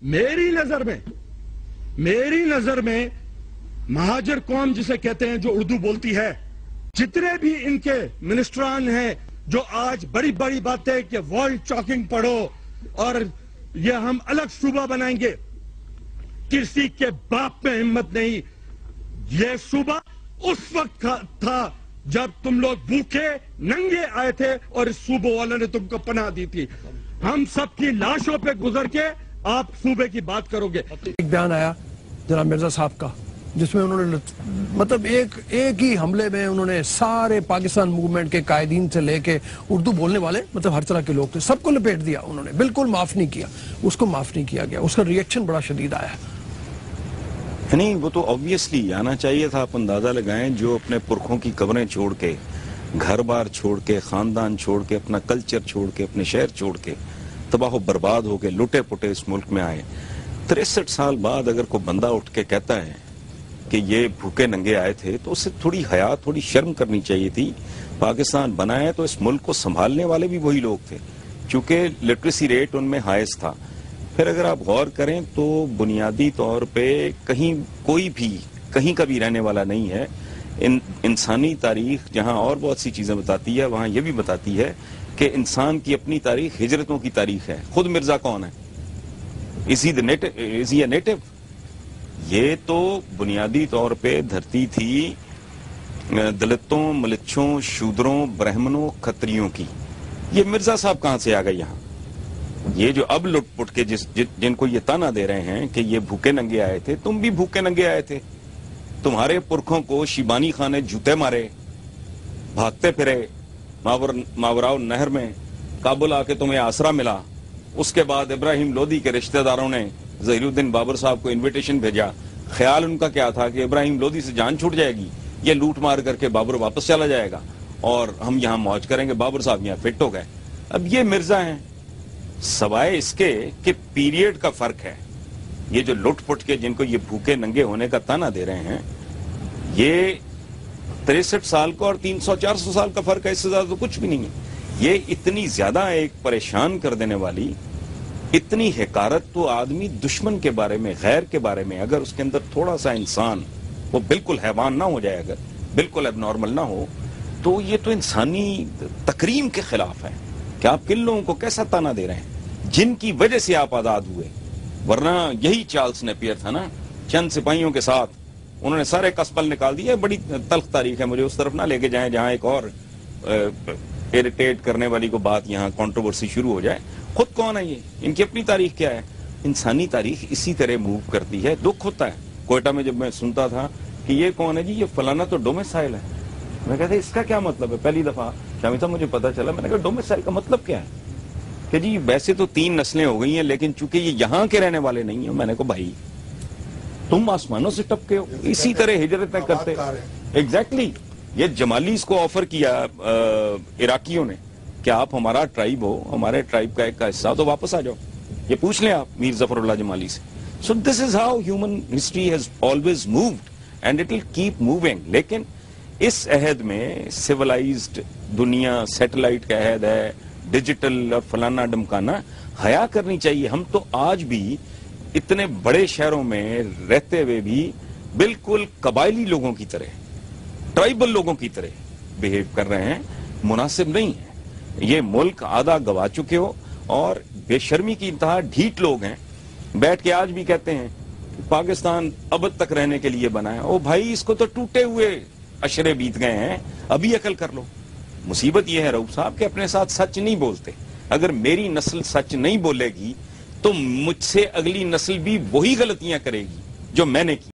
मेरी नजर में महाजर कौम जिसे कहते हैं, जो उर्दू बोलती है, जितने भी इनके मिनिस्टरान हैं जो आज बड़ी बड़ी बातें कि वर्ल्ड चॉकिंग पढ़ो और ये हम अलग सूबा बनाएंगे, किसी के बाप में हिम्मत नहीं। ये सूबा उस वक्त था जब तुम लोग भूखे नंगे आए थे और इस सूबे वालों ने तुमको पनाह दी थी। हम सबकी लाशों पे गुजर के आप सूबे की बात करोगे। एक बयान आया जनाब मिर्जा साहब का, जिसमें उन्होंने मतलब एक ही हमले में उन्होंने सारे पाकिस्तान मूवमेंट के कायदीन से लेके उर्दू बोलने वाले मतलब हर तरह के लोग थे, सबको लपेट दिया उन्होंने, बिल्कुल माफ नहीं किया, उसको माफ नहीं किया गया। उसका रिएक्शन बड़ा शदीद आया। नहीं, वो तो ऑब्वियसली आना चाहिए था। आप अंदाजा लगाएं, जो अपने पुरखों की कब्रें छोड़ के, घर बार छोड़ के, खानदान छोड़ के, अपना कल्चर छोड़ के, अपने शहर छोड़ के, तबाह बर्बाद हो के लुटे पुटे इस मुल्क में आए, 63 साल बाद अगर कोई बंदा उठ के कहता है कि ये भूखे नंगे आए थे, तो उससे थोड़ी हया, थोड़ी शर्म करनी चाहिए थी। पाकिस्तान बना है तो इस मुल्क को संभालने वाले भी वही लोग थे, चूंकि लिटरेसी रेट उनमें हाईएस्ट था। फिर अगर आप गौर करें तो बुनियादी तौर पे कहीं कोई भी कहीं का भी रहने वाला नहीं है। इंसानी तारीख जहां और बहुत सी चीजें बताती है, वहां ये भी बताती है कि इंसान की अपनी तारीख हिजरतों की तारीख है। खुद मिर्जा कौन है? Is he a native? ये तो बुनियादी तौर पे धरती थी दलितों, मलिच्छों, शूद्रों, ब्राह्मणों, खत्रियों की। ये मिर्जा साहब कहां से आ गए यहाँ? ये जो अब लुटपुट के जिनको ये ताना दे रहे हैं कि ये भूखे नंगे आए थे, तुम भी भूखे नंगे आए थे। तुम्हारे पुरखों को शिबानी खान ने जूते मारे, भागते फिरे मावराव नहर में, काबुल आके तुम्हें आसरा मिला। उसके बाद इब्राहिम लोदी के रिश्तेदारों ने ज़हीरुद्दीन बाबर साहब को इनविटेशन भेजा। ख्याल उनका क्या था कि इब्राहिम लोदी से जान छूट जाएगी, ये लूट मार करके बाबर वापस चला जाएगा और हम यहाँ मौज करेंगे। बाबर साहब यहाँ फिट हो गए। अब ये मिर्जा हैं, सवाए इसके कि पीरियड का फर्क है। ये जो लुटपुट के जिनको ये भूखे नंगे होने का ताना दे रहे हैं, ये 63 साल का और 300-400 साल का फर्क है, इससे ज्यादा तो कुछ भी नहीं है। ये इतनी ज्यादा एक परेशान कर देने वाली, इतनी हकारत तो आदमी दुश्मन के बारे में, गैर के बारे में, अगर उसके अंदर थोड़ा सा इंसान वो बिल्कुल हैवान ना हो जाए, अगर बिल्कुल एबनॉर्मल ना हो, तो ये तो इंसानी तकरीम के खिलाफ है कि आप किन लोगों को कैसा ताना दे रहे हैं जिनकी वजह से आप आजाद हुए। वरना यही चार्ल्स नेपियर था ना, चंद सिपाहियों के साथ उन्होंने सारे कस्बल निकाल दिए। बड़ी तल्ख तारीख है, मुझे उस तरफ ना लेके जाएं जहां एक और इरिटेट करने वाली को बात, यहाँ कंट्रोवर्सी शुरू हो जाए। खुद कौन है ये? इनकी अपनी तारीख क्या है? इंसानी तारीख इसी तरह मूव करती है। दुख होता है कोयटा में जब मैं सुनता था कि ये कौन है जी, ये फलाना तो डोमिसाइल है। मैं कहता इसका क्या मतलब है? पहली दफा शामी साहब मुझे पता चला। मैंने कहा डोमिसाइल का मतलब क्या है? कि जी वैसे तो 3 नस्लें हो गई हैं, लेकिन चूंकि ये यहाँ के रहने वाले नहीं है। मैंने कहा भाई तुम आसमानों से टपके हो, इसी तरह हिजरतें करते। एग्जैक्टली ये जमालीस को ऑफर किया इराकियों ने कि आप हमारा ट्राइब हो, हमारे ट्राइब का एक का हिस्सा, तो वापस आ जाओ। ये पूछ लें आप मीर जफरुल्लाह जमाली से। So this is how human history has always moved and it will keep moving. लेकिन इस अहद में सिविलाइज्ड दुनिया, सैटेलाइट का अहद है, डिजिटल और फलाना डमकाना, हया करनी चाहिए। हम तो आज भी इतने बड़े शहरों में रहते हुए भी बिल्कुल कबायली लोगों की तरह, ट्राइबल लोगों की तरह बिहेव कर रहे हैं। मुनासिब नहीं है। ये मुल्क आधा गवा चुके हो और बेशर्मी की इंतहा ढीठ लोग हैं। बैठ के आज भी कहते हैं पाकिस्तान अब तक रहने के लिए बना है। ओ भाई, इसको तो टूटे हुए अशरे बीत गए हैं, अभी अकल कर लो। मुसीबत यह है रऊफ साहब कि अपने साथ सच नहीं बोलते। अगर मेरी नस्ल सच नहीं बोलेगी तो मुझसे अगली नस्ल भी वही गलतियां करेगी जो मैंने की।